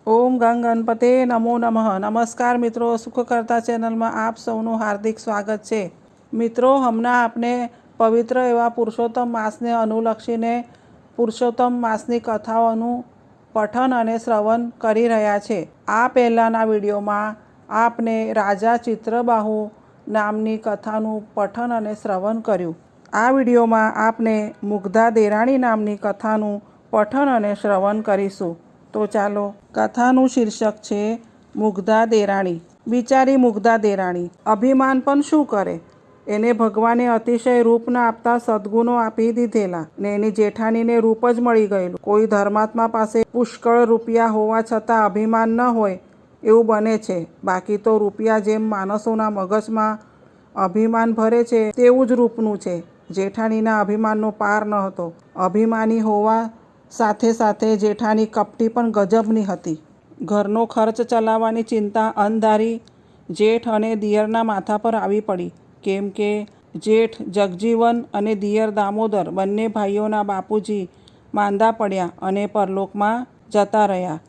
ઓમ ગંગ ગણપતે નમો નમઃ. નમસ્કાર મિત્રો, સુખકર્તા ચેનલમાં આપ સૌનું હાર્દિક સ્વાગત છે. મિત્રો, હમણાં આપણે પવિત્ર એવા પુરુષોત્તમ માસને અનુલક્ષીને પુરુષોત્તમ માસની કથાઓનું પઠન અને શ્રવણ કરી રહ્યા છે. આ પહેલાંના વિડીયોમાં આપને રાજા ચિત્રબાહુ નામની કથાનું પઠન અને શ્રવણ કર્યું. આ વિડીયોમાં આપને મુગ્ધા દેરાણી નામની કથાનું પઠન અને શ્રવણ કરીશું. તો ચાલો. કથાનું શીર્ષક છે મુગ્ધા દેરાણી. બિચારી મુગ્ધા દેરાણી અભિમાન પણ શું કરે. એને ભગવાને અતિશય રૂપ ના આપતા સદ્ગુણો આપી દીધેલા ને એની જેઠાણીને રૂપ જ મળી ગયેલું. કોઈ ધર્માત્મા પાસે પુષ્કળ રૂપિયા હોવા છતાં અભિમાન ન હોય એવું બને છે. બાકી તો રૂપિયા જેમ માણસોના મગજમાં અભિમાન ભરે છે તેવું જ રૂપનું છે. જેઠાણીના અભિમાનનો પાર ન હતો. અભિમાની હોવા સાથે સાથે જેઠાણી કપટી પણ ગજબની હતી. ઘરનો ખર્ચ ચલાવવાની ચિંતા અણધારી જેઠ અને દિયરના માથા પર આવી પડી. કેમ કે જેઠ જગજીવન અને દિયર દામોદર બંને ભાઈઓના બાપુજી માંદા પડ્યા અને પરલોકમાં જતા રહ્યા.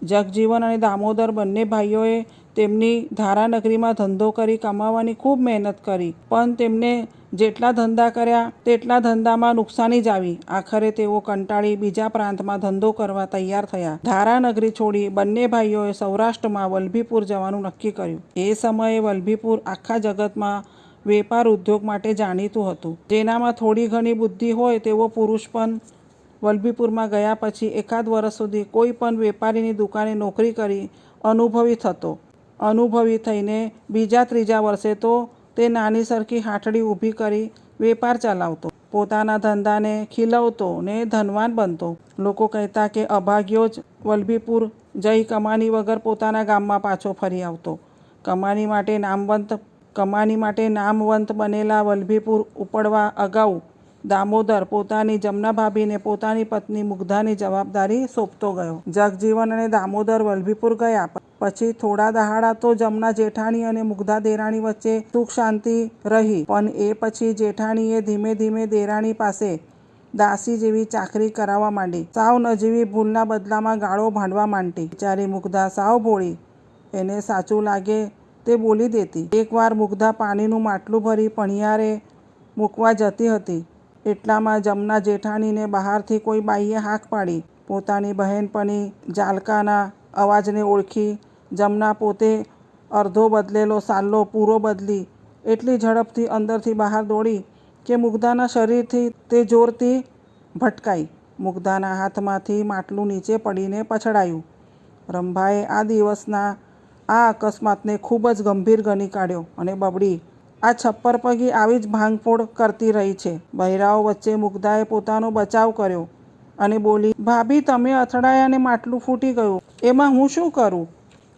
જગજીવન અને દામોદર બંને ભાઈઓએ તેમની ધારાનગરીમાં ધંધો કરી કમાવાની ખૂબ મહેનત કરી, પણ તેમને જેટલા ધંધા કર્યા તેટલા ધંધામાં નુકસાની જ આવી. આખરે તેઓ કંટાળી બીજા પ્રાંતમાં ધંધો કરવા તૈયાર થયા. ધારાનગરી છોડી બંને ભાઈઓએ સૌરાષ્ટ્રમાં વલભીપુર જવાનું નક્કી કર્યું. એ સમયે વલભીપુર આખા જગતમાં વેપાર ઉદ્યોગ માટે જાણીતું હતું. જેનામાં થોડી ઘણી બુદ્ધિ હોય તેવો પુરુષ પણ વલભીપુરમાં ગયા પછી એકાદ વર્ષ સુધી કોઈ પણ વેપારીની દુકાને નોકરી કરી અનુભવી થતો. અનુભવી થઈને બીજા ત્રીજા વર્ષે તો તે નાની સરખી હાટડી ઊભી કરી વેપાર ચલાવતો. પોતાના ધંધાને ખીલવતો ને ધનવાન બનતો. લોકો કહેતા કે અભાગ્યો જ વલભીપુર જઈ કમાની વગર પોતાના ગામમાં પાછો ફરી આવતો. કમાની માટે નામવંત બનેલા વલભીપુર ઉપડવા અગાઉ દામોદર પોતાની જમના ભાભીને પોતાની પત્ની મુગ્ધાની જવાબદારી સોંપતો ગયો. જગજીવન અને દામોદર વલભીપુર ગયા પછી થોડા દહાડા તો જમના જેઠાણી અને મુગ્ધા દેરાણી વચ્ચે સુખ શાંતિ રહી. પણ એ પછી જેઠાણીએ ધીમે ધીમે દેરાણી પાસે દાસી જેવી ચાકરી કરાવવા માંડી. સાવ નજીવી ભૂલના બદલામાં ગાળો ભાંડવા માંડી. બિચારી મુગ્ધા સાવ ભોળી, એને સાચું લાગે તે બોલી દેતી. એકવાર મુગ્ધા પાણીનું માટલું ભરી પણિયારે મૂકવા જતી હતી. એટલામાં જમના જેઠાણીને બહારથી કોઈ બાઈએ હાંક પાડી. પોતાની બહેનપણી જાલકાના અવાજને ઓળખી જમના પોતે અડધો બદલેલો સાલ્લો પૂરો બદલી એટલી ઝડપથી અંદરથી બહાર દોડી કે મુગ્ધાના શરીરથી તે જોરથી ભટકાઈ. મુગ્ધાના હાથમાંથી માટલું નીચે પડીને પછડાયું. રંભાએ આ દિવસના આ અકસ્માતને ખૂબ જ ગંભીર ગણી કાઢ્યો અને બબડી, આ છપ્પર પગી આવી જ ભાંગફોડ કરતી રહી છે. બહેરાઓ વચ્ચે મુગ્ધાએ પોતાનો બચાવ કર્યો અને બોલી, ભાભી તમે અથડાયા ને માટલું ફૂટી ગયું, એમાં હું શું કરું?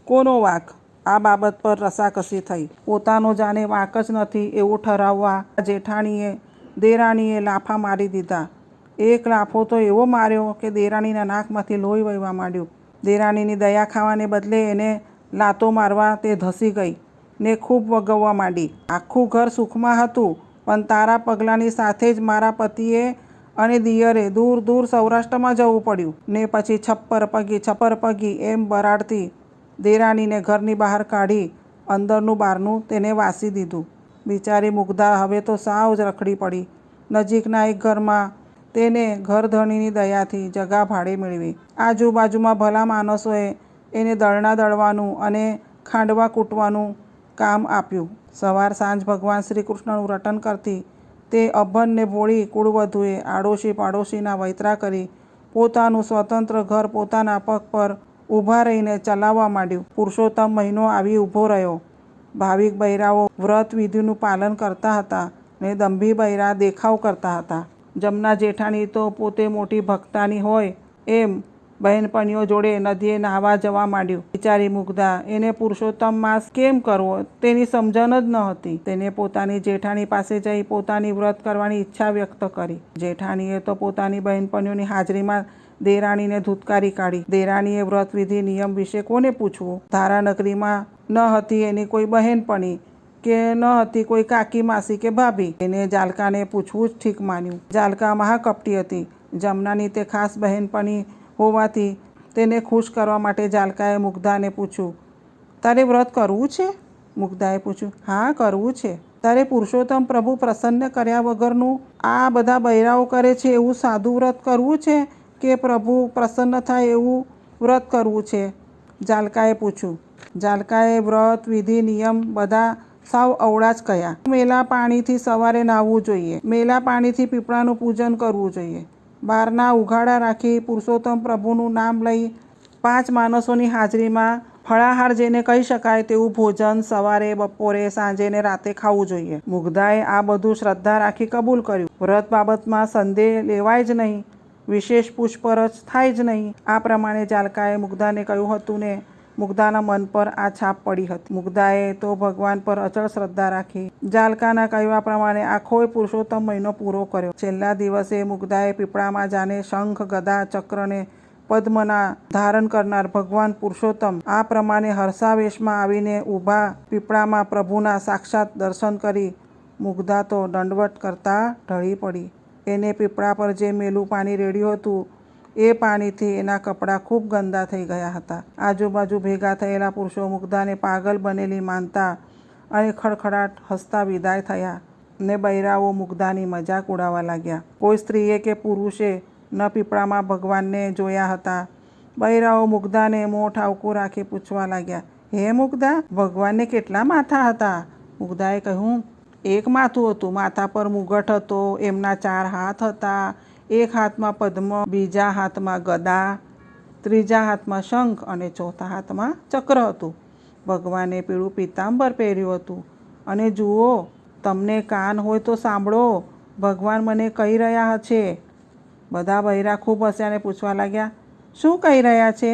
કોનો વાંક? આ બાબત પર રસાકસી થઈ. પોતાનો જાણે વાંક જ નથી એવું ઠરાવવા જેઠાણીએ દેરાણીએ લાફા મારી દીધા. એક લાફો તો એવો માર્યો કે દેરાણીના નાકમાંથી લોહી વહેવા માંડ્યું. દેરાણીની દયા ખાવાને બદલે એને લાતો મારવા તે ધસી ગઈ ને ખૂબ વગવવા માંડી. આખું ઘર સુખમાં હતું, પણ તારા પગલાંની સાથે જ મારા પતિએ અને દિયરે દૂર દૂર સૌરાષ્ટ્રમાં જવું પડ્યું ને પછી છપ્પર પગી એમ બરાડતી દેરાણીને ઘરની બહાર કાઢી અંદરનું બહારનું તેને વાસી દીધું. બિચારી મુગ્ધા હવે તો સાવ જ રખડી પડી. નજીકના એક ઘરમાં તેને ઘરધણીની દયાથી જગા ભાડે મેળવી. આજુબાજુમાં ભલા માણસોએ એને દળણા દળવાનું અને ખાંડવા કૂટવાનું કામ આપ્યું. સવાર સાંજ ભગવાન શ્રી કૃષ્ણનું રટન કરતી તે અભણ ને ભોળી કુળવધૂએ આડોશી પાડોશીના વૈતરા કરી પોતાનું સ્વતંત્ર ઘર પોતાના પગ પર ઊભા રહીને ચલાવવા માંડ્યું. પુરુષોત્તમ મહિનો આવી ઊભો રહ્યો. ભાવિક બૈરાઓ વ્રત વિધિનું પાલન કરતા હતા ને દંભી બૈરા દેખાવ કરતા હતા. જમના જેઠાણી તો પોતે મોટી ભક્તાની હોય એમ બહેનપણીઓ જોડે નદીએ નાહવા જવા માંડ્યું. બિચારી મુગ્ધા, એને પુરુષોત્તમ માસ કેમ કરવો તેની સમજણ જ ન હતી. તેને પોતાની જેઠાણી પાસે જઈ પોતાની વ્રત કરવાની ઈચ્છા વ્યક્ત કરી. જેઠાણીએ તો પોતાની બહેનપણીઓની હાજરીમાં દેરાણીને ધૂતકારી કાઢી. દેરાણીએ વ્રત વિધિ નિયમ વિશે કોને પૂછવું? ધારાનગરીમાં ન હતી એની કોઈ બહેનપણી કે ન હતી કોઈ કાકી માસી કે ભાભી. એને જાલકાને પૂછવું જ ઠીક માન્યું. જાલકા મહાકપટી હતી. જમનાની તે ખાસ બહેનપણી હોવાથી તેને ખુશ કરવા માટે જાલકાએ મુગ્ધાને પૂછ્યું, તારે વ્રત કરવું છે? મુગ્ધાએ પૂછ્યું, હા કરવું છે. તારે પુરુષોત્તમ પ્રભુ પ્રસન્ન કર્યા વગરનું આ બધા બૈરાઓ કરે છે એવું સાદું વ્રત કરવું છે કે પ્રભુ પ્રસન્ન થાય એવું વ્રત કરવું છે? જાલકાએ પૂછ્યું. જાલકાએ વ્રત વિધિ નિયમ બધા સાવ અવળા જ કહ્યા. મેલા પાણીથી સવારે નાહવું જોઈએ, મેલા પાણીથી પીપળાનું પૂજન કરવું જોઈએ, બારના ઉઘાડા રાખી પુરુષોત્તમ પ્રભુનું નામ લઈ 5 માણસોની હાજરીમાં ફળાહાર જેને કહી શકાય તેવું ભોજન સવારે, બપોરે, સાંજે ને રાતે ખાવું જોઈએ. મુગ્ધાએ આ બધું શ્રદ્ધા રાખી કબૂલ કર્યું. વ્રત બાબતમાં સંદેહ લેવાય જ નહીં, વિશેષ પૂછપરછ થાય જ નહીં. આ પ્રમાણે જાલકાએ મુગ્ધાને કહ્યું હતું ને મુગ્ધાના મન પર આ છાપ પડી હતી. મુગ્ધાએ તો ભગવાન પર અચળ શ્રદ્ધા રાખી જાલકાના કહેવા પ્રમાણે આખોય પુરુષોત્તમ મહિનો પૂરો કર્યો. છેલ્લા દિવસે મુગ્ધાએ પીપળામાં જાને શંખ, ગદા, ચક્રને પદ્મના ધારણ કરનાર ભગવાન પુરુષોત્તમ આ પ્રમાણે હર્ષાવેશમાં આવીને ઊભા પીપળામાં પ્રભુના સાક્ષાત દર્શન કરી મુગ્ધા તો દંડવત કરતા ઢળી પડી. એને પીપળા પર જે મેલું પાણી રેડ્યું હતું એ પાણીથી એના કપડાં ખૂબ ગંદા થઈ ગયા હતા. આજુબાજુ ભેગા થયેલા પુરુષો મુગ્ધાને પાગલ બનેલી માનતા અને ખડખડાટ હસતા વિદાય થયા ને બૈરાઓ મુગ્ધાની મજાક ઉડાવવા લાગ્યા. કોઈ સ્ત્રીએ કે પુરુષે ન પીપળામાં ભગવાનને જોયા હતા. બૈરાઓ મુગ્ધાને મોં ઠાવકું રાખી પૂછવા લાગ્યા, હે મુગ્ધા, ભગવાનને કેટલા માથા હતા? મુગ્ધાએ કહ્યું, 1 માથું હતું. માથા પર મુગટ હતો, એમના 4 હાથ હતા, એક હાથમાં પદ્મ, બીજા હાથમાં ગદા, ત્રીજા હાથમાં શંખ અને ચોથા હાથમાં ચક્ર હતું. ભગવાને પીળું પીતાંબર પહેર્યું હતું. અને જુઓ, તમને કાન હોય તો સાંભળો, ભગવાન મને કહી રહ્યા છે. બધા બૈરા ખૂબ હસ્યા અને પૂછવા લાગ્યા, શું કહી રહ્યા છે?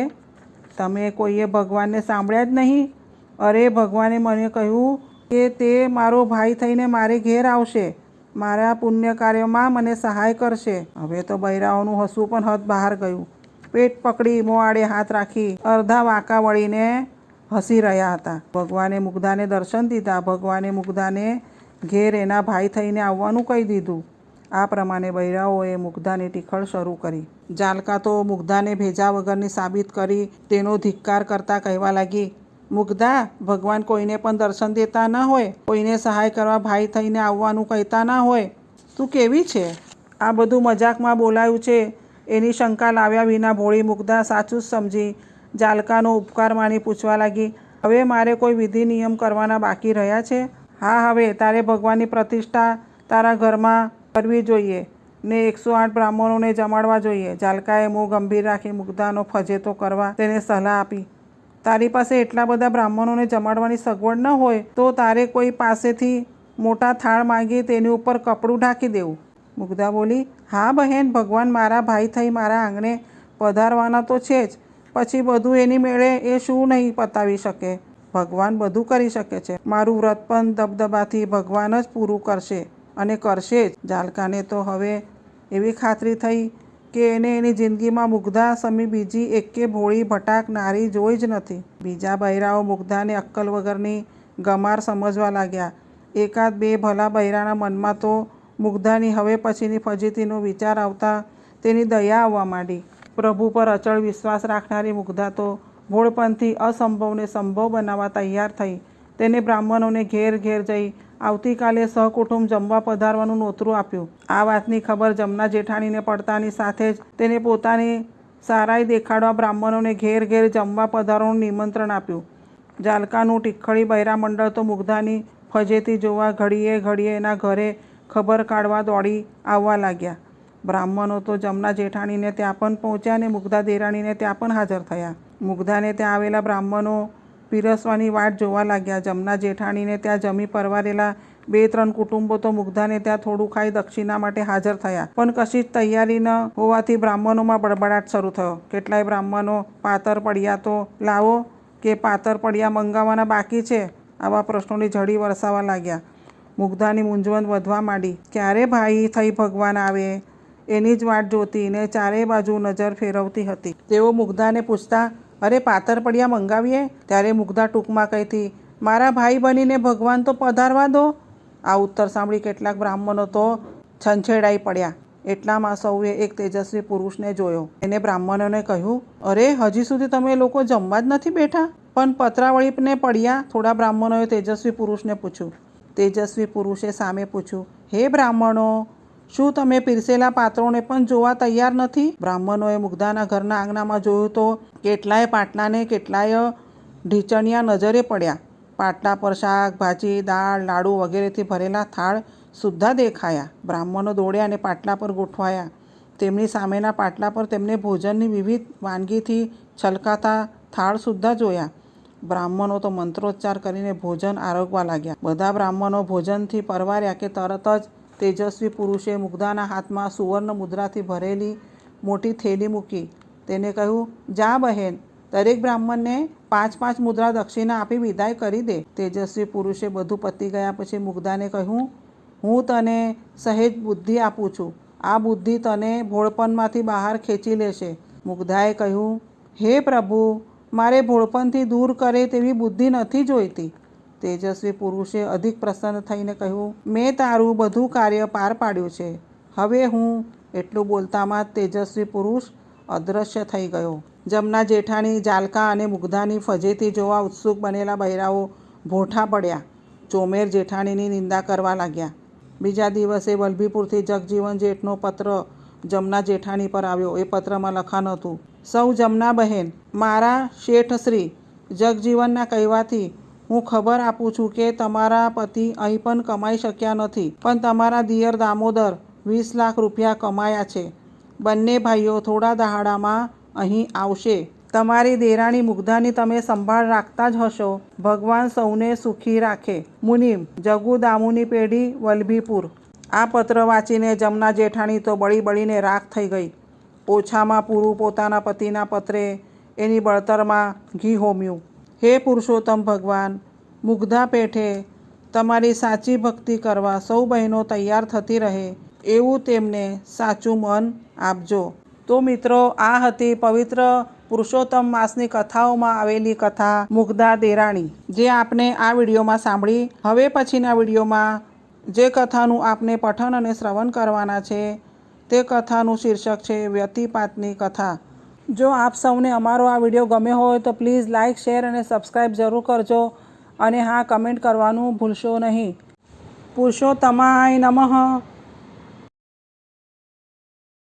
તમે કોઈએ ભગવાનને સાંભળ્યા જ નહીં? અરે, ભગવાને મને કહ્યું કે તે મારો ભાઈ થઈને મારે ઘેર આવશે, મારા પુણ્ય કાર્યમાં મને સહાય કરશે. હવે તો બૈરાઓનું હસવું પણ હદ બહાર ગયું. પેટ પકડી મોં આડે હાથ રાખી અડધા વાંકા વળીને હસી રહ્યા હતા. ભગવાને મુગ્ધાને દર્શન દીધા. ભગવાને મુગ્ધાને ઘેર એના ભાઈ થઈને આવવાનું કહી દીધું. આ પ્રમાણે બૈરાઓએ મુગ્ધાની ટીખળ શરૂ કરી. જાલકા તો મુગ્ધાને ભેજા વગરની સાબિત કરી તેનો ધિક્કાર કરતા કહેવા લાગી, મુગ્ધા, ભગવાન કોઈને પણ દર્શન દેતા ન હોય, કોઈને સહાય કરવા ભાઈ થઈને આવવાનું કહેતા ના હોય, તું કેવી છે? આ બધું મજાકમાં બોલાયું છે એની શંકા લાવ્યા વિના ભોળી મુગ્ધા સાચું જ સમજી જાલકાનો ઉપકાર માની પૂછવા લાગી, હવે મારે કોઈ વિધિ નિયમ કરવાના બાકી રહ્યા છે? હા, હવે તારે ભગવાનની પ્રતિષ્ઠા તારા ઘરમાં કરવી જોઈએ ને 108 બ્રાહ્મણોને જમાડવા જોઈએ. જાલકાએ મોં ગંભીર રાખી મુગ્ધાનો ફજેતો કરવા તેને સલાહ આપી. તારી પાસે એટલા બધા બ્રાહ્મણોને જમાડવાની સગવડ ન હોય તો તારે કોઈ પાસેથી મોટા થાળ માંગી તેની ઉપર કપડું ઢાંકી દેવું. મુગ્ધા બોલી, હા બહેન, ભગવાન મારા ભાઈ થઈ મારા આંગણે પધારવાના તો છે જ, પછી બધું એની મેળે એ શું નહીં પતાવી શકે? ભગવાન બધું કરી શકે છે. મારું વ્રત પણ દબદબાથી ભગવાન જ પૂરું કરશે અને કરશે જ. જાલકાને તો હવે એવી ખાતરી થઈ કે એને એની જિંદગીમાં મુગ્ધા સમી બીજી એકે ભોળી ભટાક નારી જોઈ જ નથી. બીજા બૈરાઓ મુગ્ધાને અક્કલ વગરની ગમાર સમજવા લાગ્યા. 1-2 ભલા બૈરાના મનમાં તો મુગ્ધાની હવે પછીની ફજીતીનો વિચાર આવતા તેની દયા આવવા માંડી. પ્રભુ પર અચળ વિશ્વાસ રાખનારી મુગ્ધા તો ભોળપણથી અસંભવને સંભવ બનાવવા તૈયાર થઈ. તેને બ્રાહ્મણોને ઘેર ઘેર જઈ આવતીકાલે સહકુટુંબ જમવા પધારવાનું નોતરું આપ્યું. આ વાતની ખબર જમના જેઠાણીને પડતાની સાથે જ તેને પોતાની સારાઈ દેખાડવા બ્રાહ્મણોને ઘેર ઘેર જમવા પધારવાનું નિમંત્રણ આપ્યું. જાલકાનું ટીખળી બૈરા મંડળ તો મુગ્ધાની ફજેતી જોવા ઘડીએ ઘડીએ એના ઘરે ખબર કાઢવા દોડી આવવા લાગ્યા. બ્રાહ્મણો તો જમના જેઠાણીને ત્યાં પણ પહોંચ્યા ને મુગ્ધા દેરાણીને ત્યાં પણ હાજર થયા. મુગ્ધાને ત્યાં આવેલા બ્રાહ્મણો પીરસવાની વાટ જોવા લાગ્યા. જમના જેઠાણીને ત્યાં જમી પરવારેલા 2-3 કુટુંબો તો મુગ્ધાને ત્યાં થોડું ખાઈ દક્ષિણા માટે હાજર થયા. પણ કશી જ તૈયારી ન હોવાથી બ્રાહ્મણોમાં બડબડાટ શરૂ થયો. કેટલાય બ્રાહ્મણો પાતર પડિયા તો લાવો કે પાતર પડિયા મંગાવવાના બાકી છે, આવા પ્રશ્નોની ઝડી વરસાવવા લાગ્યા. મુગ્ધાની મૂંઝવણ વધવા માંડી. ક્યારે ભાઈ થઈ ભગવાન આવે એની જ વાટ જોતી ને ચારેય બાજુ નજર ફેરવતી હતી. તેઓ મુગ્ધાને પૂછતા, અરે પાતર પડિયા મંગાવીએ? ત્યારે મુગ્ધા ટૂંકમાં કહેતી, મારા ભાઈ બનીને ભગવાન તો પધારવા દો. આ ઉત્તર સાંભળી કેટલાક બ્રાહ્મણો તો છંછેડાઈ પડ્યા. એટલામાં સૌએ એક તેજસ્વી પુરુષને જોયો. એને બ્રાહ્મણોને કહ્યું, અરે હજી સુધી તમે લોકો જમવા જ નથી બેઠા? પણ પતરાવળીને પડ્યા? થોડા બ્રાહ્મણોએ તેજસ્વી પુરુષને પૂછ્યું. તેજસ્વી પુરુષે સામે પૂછ્યું, હે બ્રાહ્મણો, શું તમે પીરસેલા પાત્રોને પણ જોવા તૈયાર નથી? બ્રાહ્મણોએ મુગ્ધાના ઘરના આંગણામાં જોયું તો કેટલાય પાટલાને કેટલાય ઢીચણિયા નજરે પડ્યા. પાટલા પર શાક, ભાજી, દાળ, લાડુ વગેરેથી ભરેલા થાળ સુદ્ધા દેખાયા. બ્રાહ્મણો દોડ્યા અને પાટલા પર ગોઠવાયા. તેમની સામેના પાટલા પર તેમને ભોજનની વિવિધ વાનગીથી છલકાતા થાળ સુદ્ધા જોયા. બ્રાહ્મણો તો મંત્રોચ્ચાર કરીને ભોજન આરોગવા લાગ્યા. બધા બ્રાહ્મણો ભોજનથી પરવાર્યા કે તરત જ તેજસ્વી પુરુષે મુગ્ધાના હાથમાં સુવર્ણ મુદ્રાથી ભરેલી મોટી થેલી મૂકી. તેને કહ્યું, જા બહેન, દરેક બ્રાહ્મણને 5-5 મુદ્રા દક્ષિણા આપી વિદાય કરી દે. તેજસ્વી પુરુષે બધું પતી ગયા પછી મુગ્ધાને કહ્યું, હું તને સહેજ બુદ્ધિ આપું છું. આ બુદ્ધિ તને ભોળપણમાંથી બહાર ખેંચી લેશે. મુગ્ધાએ કહ્યું, હે પ્રભુ, મારે ભોળપણથી દૂર કરે તેવી બુદ્ધિ નથી જોઈતી. તેજસ્વી પુરુષે અધિક પ્રસન્ન થઈને કહ્યું, મેં તારું બધું કાર્ય પાર પાડ્યું છે. હવે હું. એટલું બોલતામાં જ તેજસ્વી પુરુષ અદૃશ્ય થઈ ગયો. જમના જેઠાણી, જાલકા અને મુગ્ધાની ફજેતી જોવા ઉત્સુક બનેલા બૈરાઓ ભોઠા પડ્યા. ચોમેર જેઠાણીની નિંદા કરવા લાગ્યા. બીજા દિવસે વલ્લભીપુરથી જગજીવન જેઠનો પત્ર જમના જેઠાણી પર આવ્યો. એ પત્રમાં લખાણ હતું, સૌ જમના બહેન, મારા શેઠશ્રી જગજીવનના કહેવાથી હું ખબર આપું છું કે તમારા પતિ અહીં પણ કમાઈ શક્યા નથી, પણ તમારા દિયર દામોદર 20 લાખ રૂપિયા કમાયા છે. બંને ભાઈઓ થોડા દહાડામાં અહીં આવશે. તમારી દેરાણી મુગ્ધાની તમે સંભાળ રાખતા જ હશો. ભગવાન સૌને સુખી રાખે. મુનિમ, જગુ દામુની પેઢી, વલ્લભીપુર. આ પત્ર વાંચીને જમના જેઠાણી તો બળી બળીને રાખ થઈ ગઈ. ઓછામાં પૂરું પોતાના પતિના પત્રે એની બળતરમાં ઘી હોમ્યું. હે પુરુષોત્તમ ભગવાન, મુગ્ધા પેઠે તમારી સાચી ભક્તિ કરવા સૌ બહેનો તૈયાર થતી રહે એવું તેમને સાચું મન આપજો. તો મિત્રો, આ હતી પવિત્ર પુરુષોત્તમ માસની કથાઓમાં આવેલી કથા મુગ્ધા દેરાણી, જે આપને આ વિડીયોમાં સાંભળી. હવે પછીના વિડીયોમાં જે કથાનું આપને પઠન અને શ્રવણ કરવાના છે તે કથાનું શીર્ષક છે વ્યતિપાતની કથા. જો આપ સૌને અમારો આ વિડીયો ગમ્યો હોય તો પ્લીઝ લાઇક, શેર અને સબસ્ક્રાઈબ જરૂર કરજો. અને હા, કમેન્ટ કરવાનું ભૂલશો નહીં. પુરુષોત્તમાય નમઃ.